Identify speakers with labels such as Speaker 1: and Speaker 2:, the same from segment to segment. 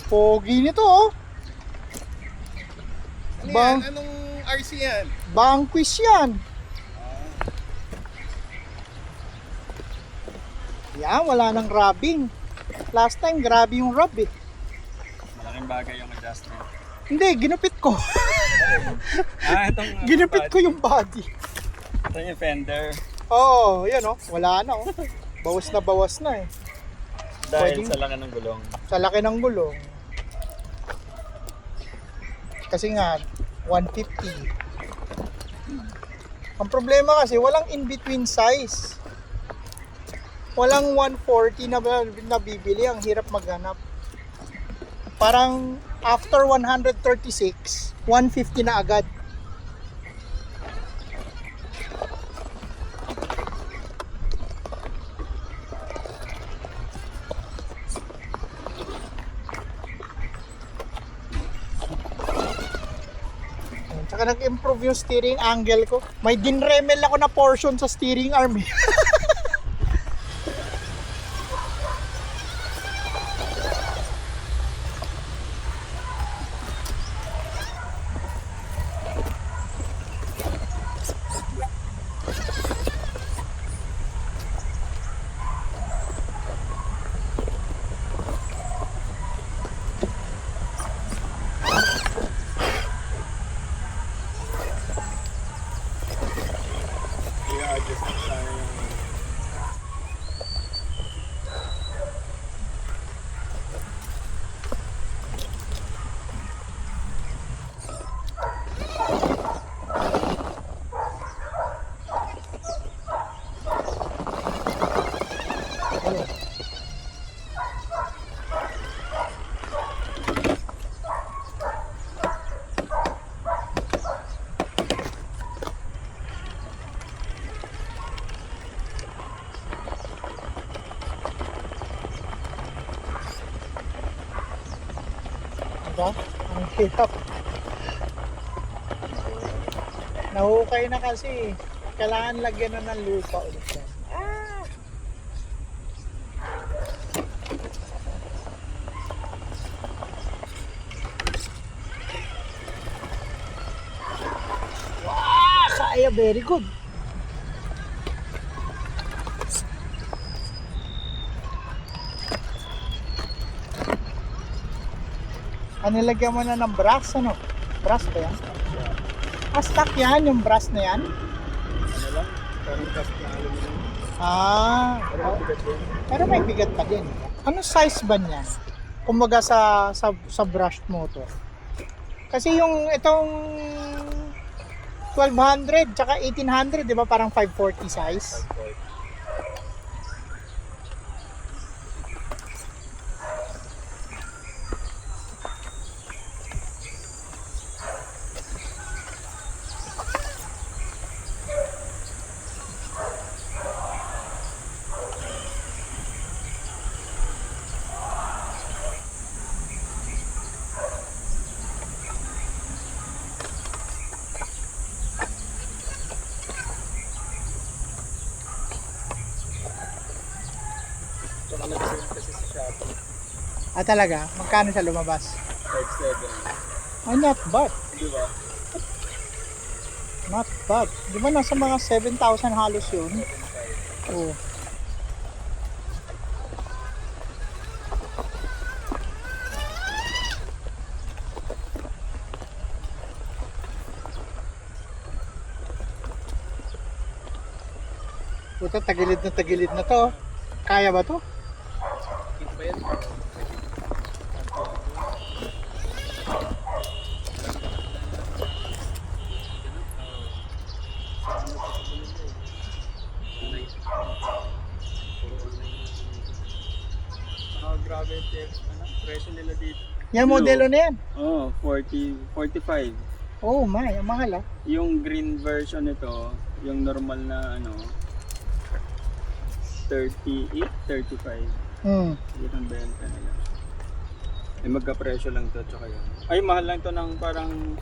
Speaker 1: Pogi nito oh.
Speaker 2: Ano
Speaker 1: Bang-
Speaker 2: yan? Anong RC yan?
Speaker 1: Vanquish yan. Yan, wala nang grabbing. Last time, grabe yung rub eh.
Speaker 2: Malaking bagay yung adjustment.
Speaker 1: Hindi, ginupit ko.
Speaker 2: Itong
Speaker 1: Ginupit ko yung body.
Speaker 2: Ito yung fender.
Speaker 1: Oo, yan oh. Wala na oh. Bawas na eh.
Speaker 2: Dahil
Speaker 1: Pwedeng-
Speaker 2: sa laki ng gulong.
Speaker 1: Sa laki ng gulong. Kasi nga, 150. Ang problema kasi, walang in-between size. Walang 140 na nabibili. Ang hirap maghanap. Parang after 136, 150 na agad. Tsaka nag-improve yung steering angle ko. May dinremel ako na portion sa steering arm.
Speaker 2: I-adjust mo sana yung...
Speaker 1: Diba? Ang hirap. Nahukay na kasi. Kailangan lagyan na ng lupa ulit yan. Wow! Kaya, very good. Nilagyan mo na ng brass, ano? Brass ba yan? Stock yan, yung brass na yan?
Speaker 2: Ano lang? Parang cast na aluminum.
Speaker 1: Pero,
Speaker 2: Bigat din.
Speaker 1: pero may bigat pa din. Ano size ba niyan? Kumbaga sa brushed motor. Kasi yung itong 1200 tsaka 1800, di ba parang 540 size?
Speaker 2: Tsaka nag-sale kasi sa Shopee.
Speaker 1: Talaga? Magkano siya lumabas?
Speaker 2: 5.7.
Speaker 1: Not bad.
Speaker 2: Di ba?
Speaker 1: Not bad. Di ba nasa mga 7,000 halos yun?
Speaker 2: 7.5.
Speaker 1: Oo. Puta, tagilid na to. Kaya ba to?
Speaker 2: Kit ba yan? Grabe yung presyo nila dito.
Speaker 1: Yan modelo na yan.
Speaker 2: Oh, 45.
Speaker 1: Oh my, ang mahal ah.
Speaker 2: Yung green version nito, yung normal na ano, 38, 35. Yun ang benta nila. Eh magka-presyo lang to, tsaka yun. Ay, mahal lang to ng parang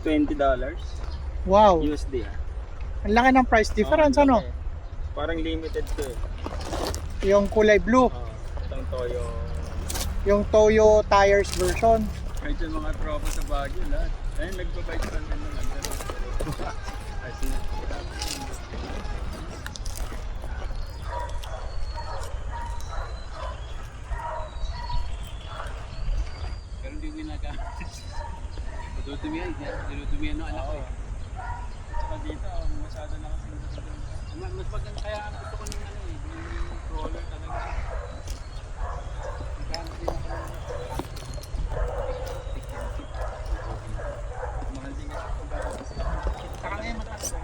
Speaker 2: $20
Speaker 1: Wow.
Speaker 2: USD ah.
Speaker 1: Ang laki ng price difference ano?
Speaker 2: laki. Parang limited to eh.
Speaker 1: Yung kulay blue.
Speaker 2: Itong Toyo
Speaker 1: Yung Toyo tires version.
Speaker 2: Kahit yung mga tropa sa Baguio, lahat. Ayun, nagbabike pa rin naman. I see.
Speaker 3: Pero hindi ko ginagamit. Tutumihan siya. Tinutumihan ng anak ko eh.
Speaker 2: Saka dito, masyado na kasi
Speaker 3: Mas maganda kaya ang gusto ko ng ano eh. Yung crawler talaga. Magkano din ako ng
Speaker 2: mahal din kasi kung bakit.
Speaker 3: saka ngayon mataas ko.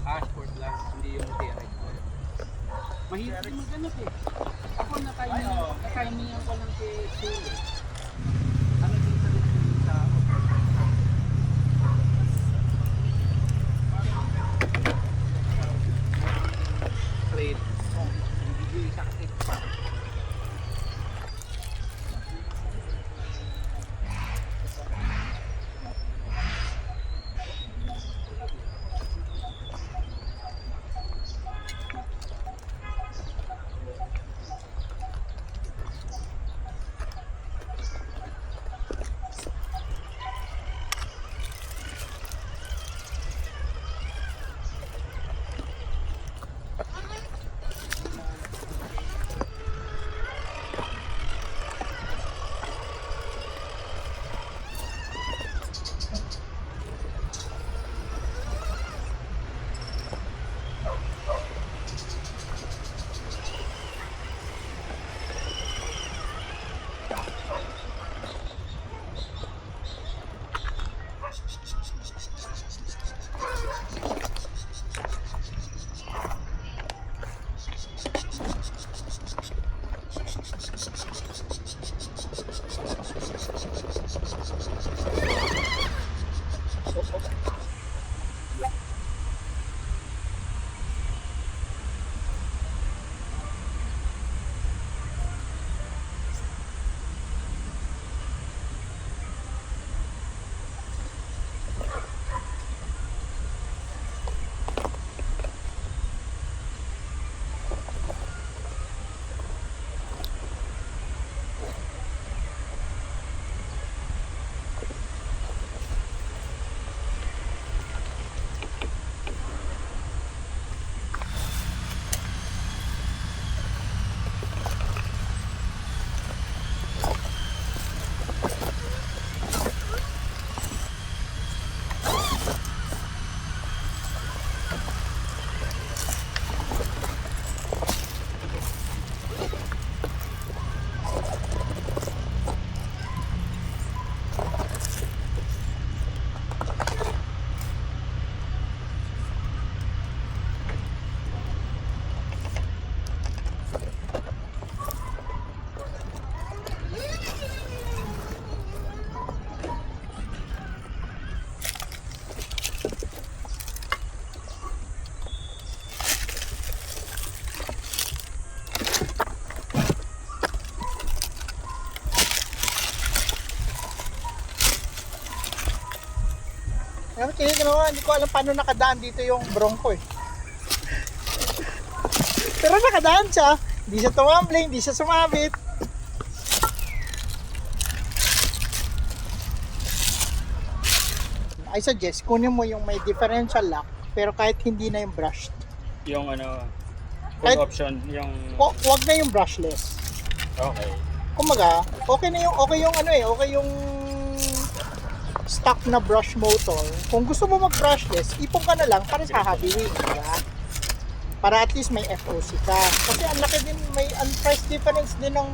Speaker 3: Passport lang, hindi yung direct. Mahirap din maghanap eh. Ako nakaimihan ko lang kay Sue. Ano din sa tao? Trade. Hindi yung isa kasi.
Speaker 1: Pero tinignan hindi ko alam paano nakadaan dito yung Bronco eh. Pero nakadaan siya. Hindi siya tumambling, hindi siya sumabit. I suggest, kunin mo yung may differential lock, pero kahit hindi na yung brushed.
Speaker 2: Yung ano,
Speaker 1: Kahit-
Speaker 2: full option, yung...
Speaker 1: Wag na yung brushless.
Speaker 2: Okay.
Speaker 1: Kumaga, okay yung ano eh, okay yung stock na brush motor. Kung gusto mo mag-brushless, ipon ka na lang para sa Hobby Wing, di ba? Para at least may FOC ka. Kasi ang laki din, may price difference din ng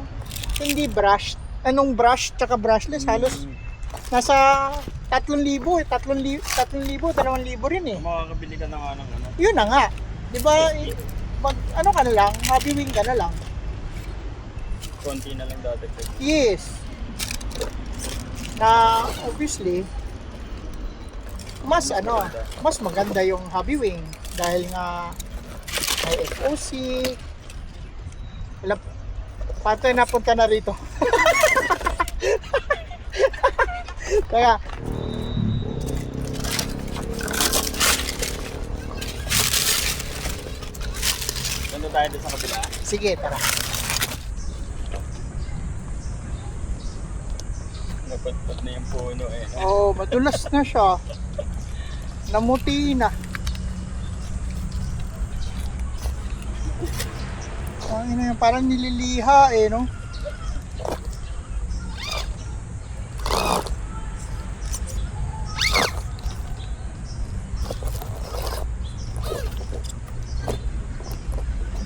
Speaker 1: hindi brushed. Anong brush tsaka brushless, halos nasa 3,000 eh. 3,000, 2,000 rin eh.
Speaker 2: Makakabili ka na nga ng ano.
Speaker 1: Yun na nga. Di ba, ano ka na lang, Hobby Wing ka na lang.
Speaker 2: Konti na lang dadagdag.
Speaker 1: Yes. Na obviously mas maganda yung Hobby Wing dahil nga may FOC. Wala, paano tayo napunta na rito? Kaya,
Speaker 2: Nandun tayo doon sa kabila.
Speaker 1: sige, tara.
Speaker 2: Napatpat na yung puno eh.
Speaker 1: Oh, madulas na siya. Namuti na. Ang ina yan, parang nililiha eh, no?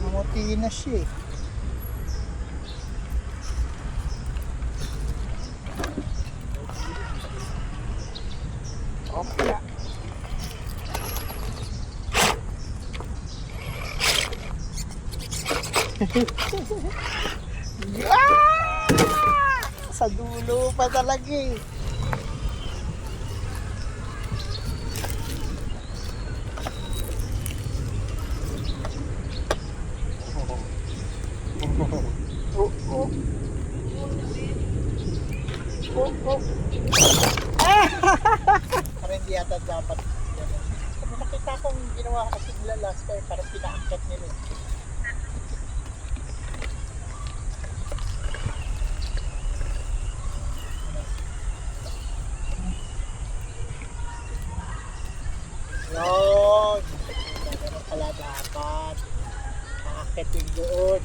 Speaker 1: Namuti na siya eh. Okay. Ah! Sa dulo pa talaga eh. Oh, oh. Oh, oh. Parang hindi yata dapat gano'n. Kasi nakita kong ginawa kasi nila last time, parang pinaakyat nila. Yun! Gano'n pala dapat. Aakyat yung doon.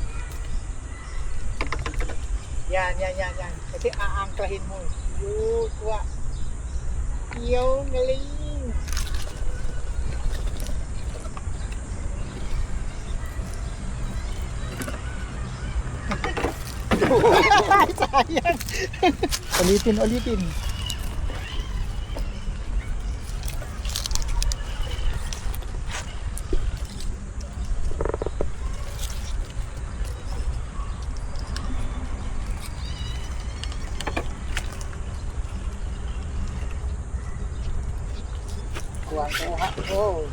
Speaker 1: Yan. Kasi aangklahin mo. Yun, kuha. Yung galing. Sayang. Ulitin. Kuha. Oh.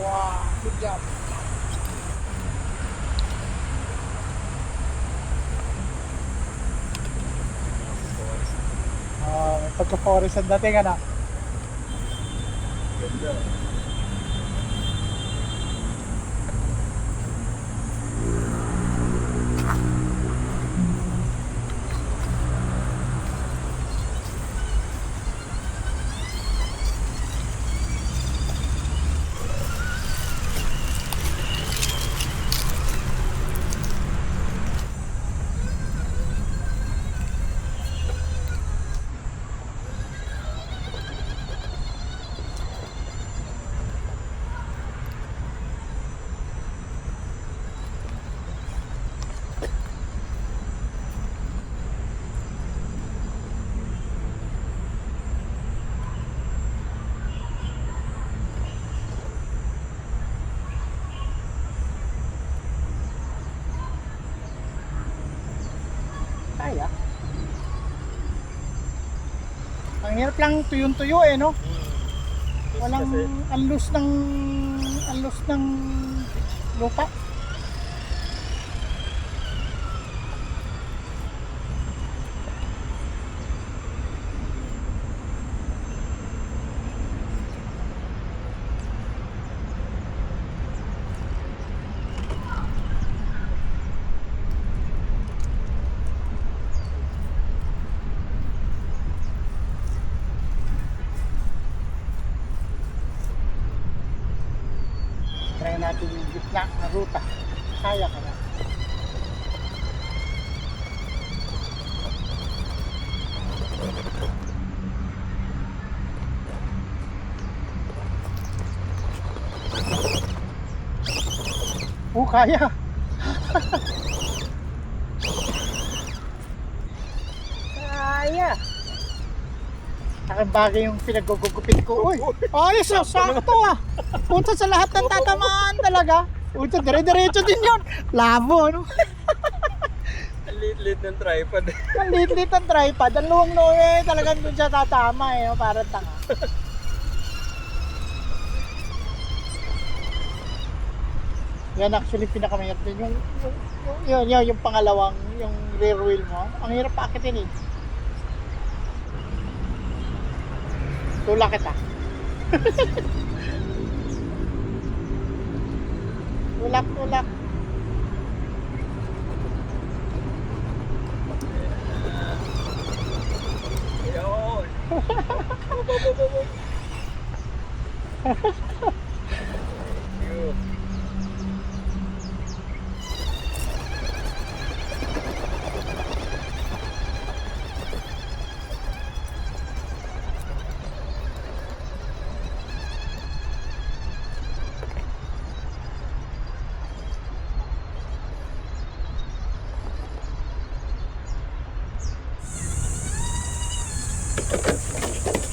Speaker 1: Wow, good job. May pagka-forest ang dating ano.
Speaker 2: Ganda.
Speaker 1: Kaya. Ang hirap lang tuyong-tuyo eh, no? Walang anlos ng lupa. Try natin yung gitna na ruta. Kaya ka na. Oh, kaya. Kaya. Aking bagay yung pinagugupit ko. Uy, ayos oh, sakto ah. Punta sa lahat ng tatamaan talaga. Punta, dire-diretso din yun. Labo, no?
Speaker 2: Ang liit-liit ng tripod.
Speaker 1: Ang liit-liit ng tripod. Ang luwang-luwang eh. Talagang dun siya tatama eh. Parang tanga. Yan actually pinakamahirap din. Yung pangalawang, yung rear wheel mo. Ang hirap paakitin eh. Tulak kita. Tulak.
Speaker 2: Ayun. Ayun.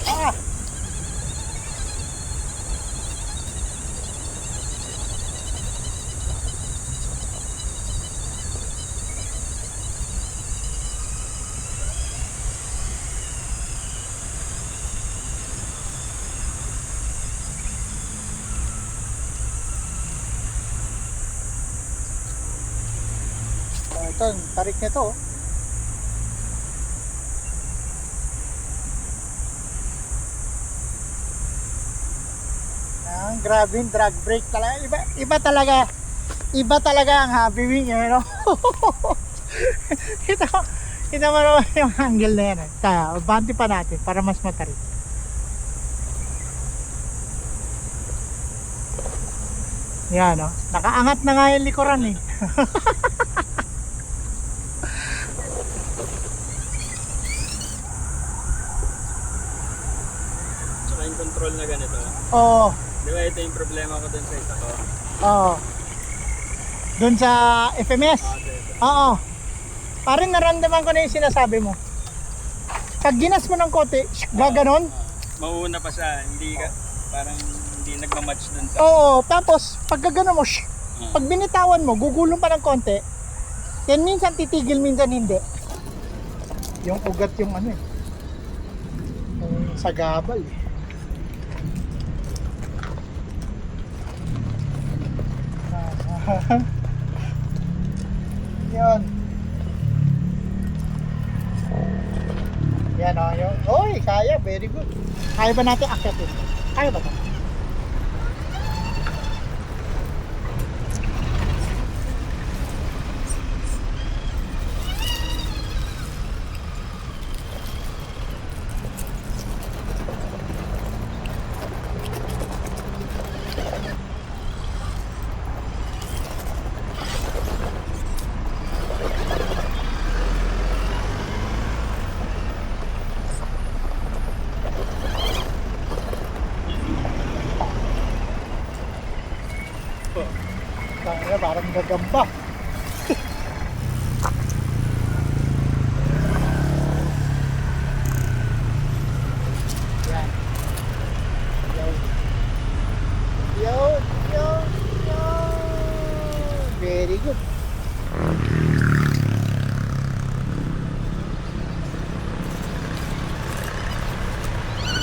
Speaker 1: Ah! Ito, tarik nito. Oh. Grabe yung drag brake talaga. Iba talaga ang Happy Wing, eh, no? ito mo naman yung angle na yan. Kaya, banti pa natin para mas matarik. Yan, no? Nakaangat na nga yung likuran, eh.
Speaker 2: Tsaka yung control na ganito.
Speaker 1: Oo.
Speaker 2: Di ba ito yung problema ko dun sa isa ko?
Speaker 1: Oo. Doon sa FMS?
Speaker 2: Ito.
Speaker 1: Oo. Parang naramdaman ko na yung sinasabi mo. Pag ginas mo ng kote, gaganon.
Speaker 2: Mauuna pa siya, hindi ka, parang hindi nagmamatch dun sa...
Speaker 1: Oo, tapos pag gaganon mo, pag binitawan mo, gugulong pa ng konti. Then minsan titigil, minsan hindi. Yung ugat yung ano eh. Yung sagabal eh. Yun. Yan o, yun. Oy, kaya, very good. Kaya ba natin akyatin? Kaya ba ito? Kaya parang gagamba. Yan. Yun. Very good.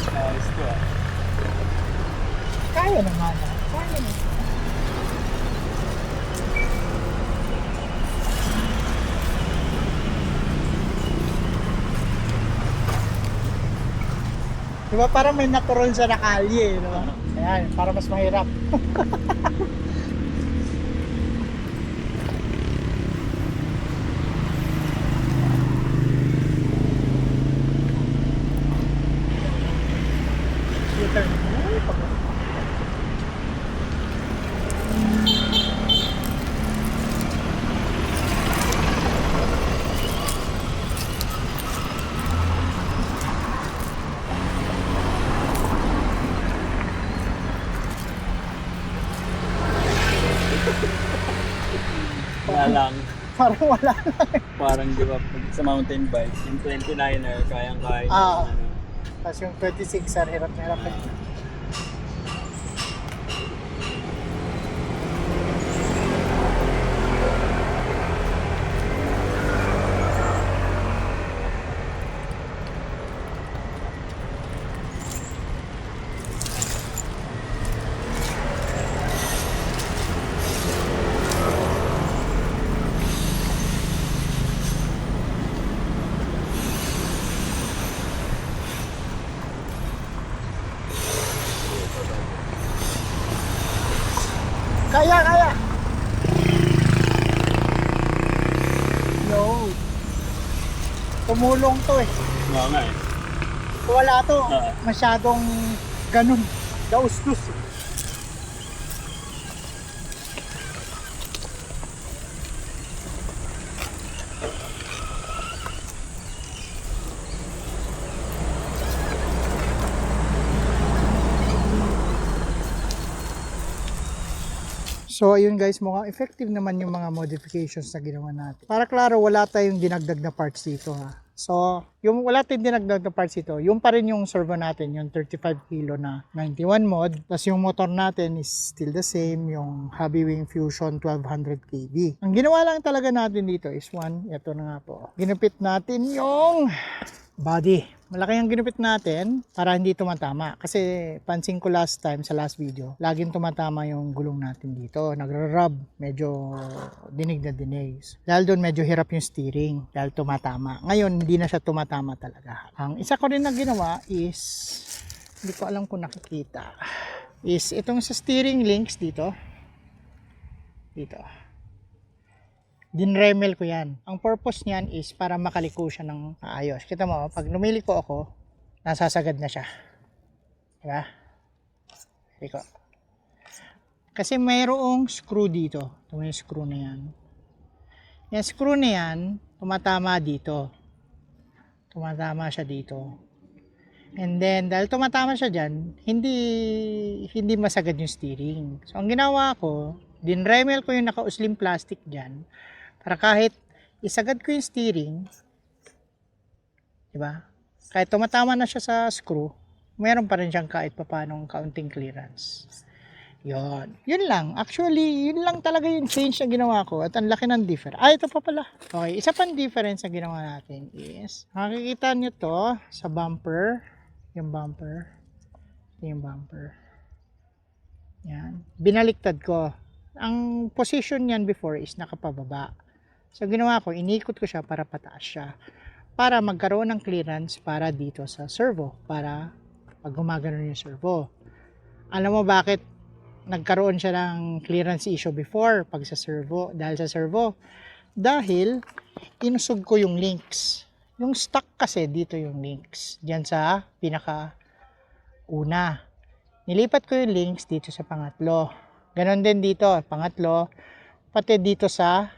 Speaker 2: Nice to ah.
Speaker 1: Kaya naman. Kaya naman. Diba parang may natural sa nakalye, no? Ayan, para mas mahirap. U-turn. Uy, pag-
Speaker 2: wala lang.
Speaker 1: Parang wala.
Speaker 2: Parang di ba, pag sa mountain bike, yung 29er, kayang-kaya.
Speaker 1: Ah.
Speaker 2: Ano.
Speaker 1: Tapos yung 26er, hirap na hirap. Kaya, kaya! No. Tumulong to eh.
Speaker 2: Oo nga eh.
Speaker 1: Wala to.
Speaker 2: Ah.
Speaker 1: Masyadong ganun. Daus-dus. So ayun guys, mukhang effective naman yung mga modifications na ginawa natin. Para klaro, wala tayong dinagdag na parts dito ha. So, yung wala tayong dinagdag na parts dito, yung pa rin yung servo natin, yung 35 kilo na 91 mod. Tapos yung motor natin is still the same, yung Hobbywing Fusion 1200 kV. Ang ginawa lang talaga natin dito is ito na nga po. Ginupit natin yung body. Malaki ang ginupit natin para hindi tumatama. Kasi pansin ko last time sa last video, laging tumatama yung gulong natin dito. Nagra-rub, medyo dinig na dinig. Dahil doon medyo hirap yung steering dahil tumatama. Ngayon hindi na siya tumatama talaga. Ang isa ko rin na ginawa is, hindi ko alam kung nakikita, is itong sa steering links dito. Dinremel ko yan. Ang purpose niyan is para makaliko siya ng maayos. Kita mo, pag lumiliko ako, nasasagad na siya. Diba? Liko. Kasi mayroong screw dito. Ito yung screw na yan. Yung screw na yan, tumatama dito. Tumatama siya dito. And then, dahil tumatama siya dyan, hindi masagad yung steering. So, ang ginawa ko, dinremel ko yung naka-uslim plastic dyan. Para kahit isagad ko yung steering, diba? Kahit tumatama na siya sa screw, meron pa rin siyang kahit papanong kaunting clearance. Yun lang. Actually, yun lang talaga yung change na ginawa ko. At ang laki ng difference. Ito pa pala. Okay, isa pang difference na ginawa natin is, makikita nyo to sa bumper. Yung bumper. Yan. Binaliktad ko. Ang position niyan before is nakapababa. So, ginawa ko, inikot ko siya para pataas siya. Para magkaroon ng clearance para dito sa servo. Para pag gumagano'n yung servo. Alam mo bakit nagkaroon siya ng clearance issue before pag sa servo? Dahil sa servo. Dahil inusog ko yung links. Yung stock kasi dito yung links. Diyan sa pinaka una. Nilipat ko yung links dito sa pangatlo. Ganon din dito, pangatlo. Pati dito sa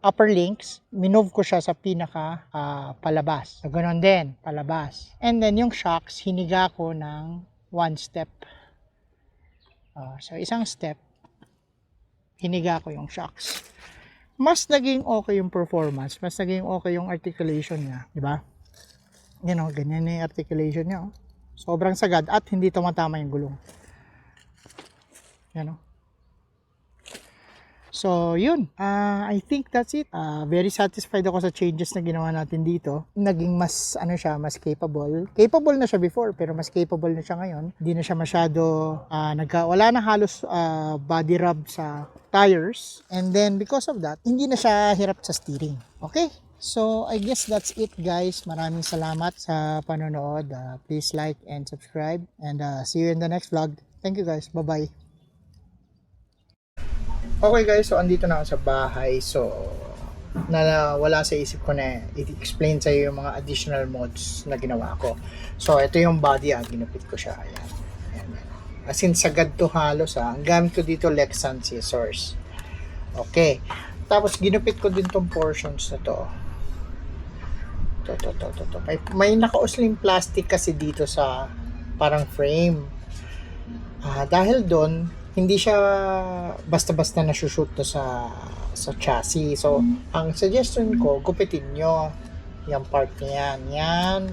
Speaker 1: upper links, minove ko siya sa pinaka palabas. So, ganon din, palabas. And then yung shocks, hiniga ko ng one step. So isang step, hiniga ko yung shocks. Mas naging okay yung performance, mas naging okay yung articulation niya, di ba? Ganyan na yung articulation niya. Sobrang sagad at hindi tumatama yung gulong. So, yun. I think that's it. Very satisfied ako sa changes na ginawa natin dito. Naging mas, mas capable. Capable na siya before, pero mas capable na siya ngayon. Hindi na siya masyado, wala na halos body rub sa tires. And then, because of that, hindi na siya hirap sa steering. Okay? So, I guess that's it guys. Maraming salamat sa panonood. Please like and subscribe. And see you in the next vlog. Thank you guys. Bye-bye. Okay guys, so andito na ako sa bahay. So, wala sa isip ko na i-explain sa iyo yung mga additional mods na ginawa ko. So, ito yung body, ginupit ko siya. Ayan. As in, sagad to halos. Ang gamit ko dito, Lexan scissors. Okay. Tapos, ginupit ko din tong portions na to. May naka-usling plastic kasi dito sa parang frame. Dahil doon, hindi siya basta-basta na-shoot to sa chassis. So, ang suggestion ko, gupitin nyo yung part na yan,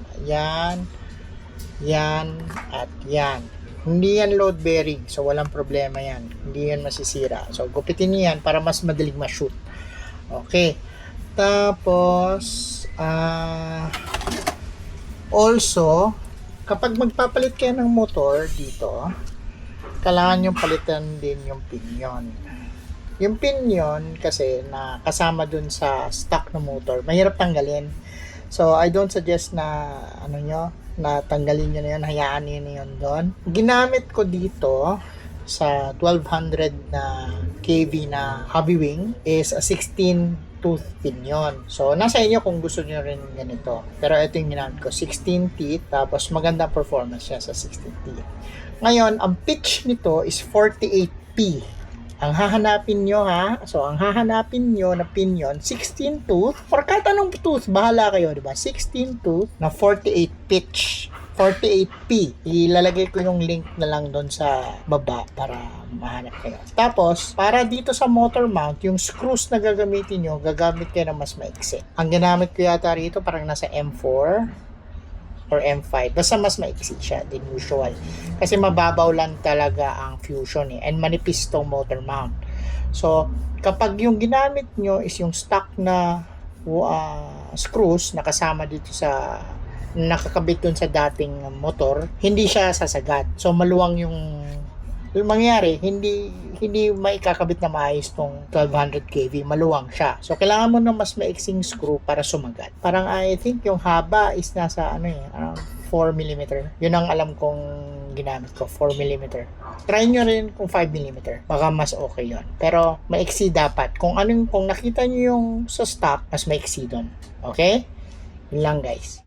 Speaker 1: at yan. Hindi yan load bearing, so walang problema yan. Hindi yan masisira. So, gupitin nyo yan para mas madaling ma-shoot. Okay. Tapos, also, kapag magpapalit kayo ng motor dito, kailangan yung palitan din yung pinion. Yung pinion kasi na kasama dun sa stock na motor, mahirap tanggalin. So, I don't suggest na na tanggalin nyo na yun, hayaan nyo na yun doon. Ginamit ko dito sa 1200 na kV na hobby wing is a 16 tooth pinion. So, nasa inyo kung gusto nyo rin ganito. Pero ito yung ginamit ko, 16 teeth, tapos maganda performance siya sa 16 teeth. Ngayon, ang pitch nito is 48P. Ang hahanapin nyo ang hahanapin nyo na pinion, 16 tooth, or kahit anong tooth, bahala kayo, diba? 16 tooth na 48 pitch. 48P. Ilalagay ko yung link na lang doon sa baba para mahanap kayo. Tapos, para dito sa motor mount, yung screws na gagamitin nyo, gagamit kayo na mas maiksi. Ang ginamit ko yata rito, parang nasa M4 or M5. Basta mas maiksi siya than usual. Kasi mababaw lang talaga ang fusion and manipis tong motor mount. So, kapag yung ginamit nyo is yung stock na screws na kasama dito sa nakakabit dun sa dating motor, hindi siya sasagat. So, maluwang yung mangyari, hindi maikakabit na maayos tong 1200 kV, maluwang siya. So, kailangan mo ng mas maiksing screw para sumagat. Parang I think yung haba is nasa 4 mm. Yun ang alam kong ginamit ko, 4 mm. Try nyo rin kung 5 mm. Baka mas okay yun. Pero maiksi dapat. Kung nakita nyo yung sa stock, mas maiksi doon. Okay? Yun lang guys.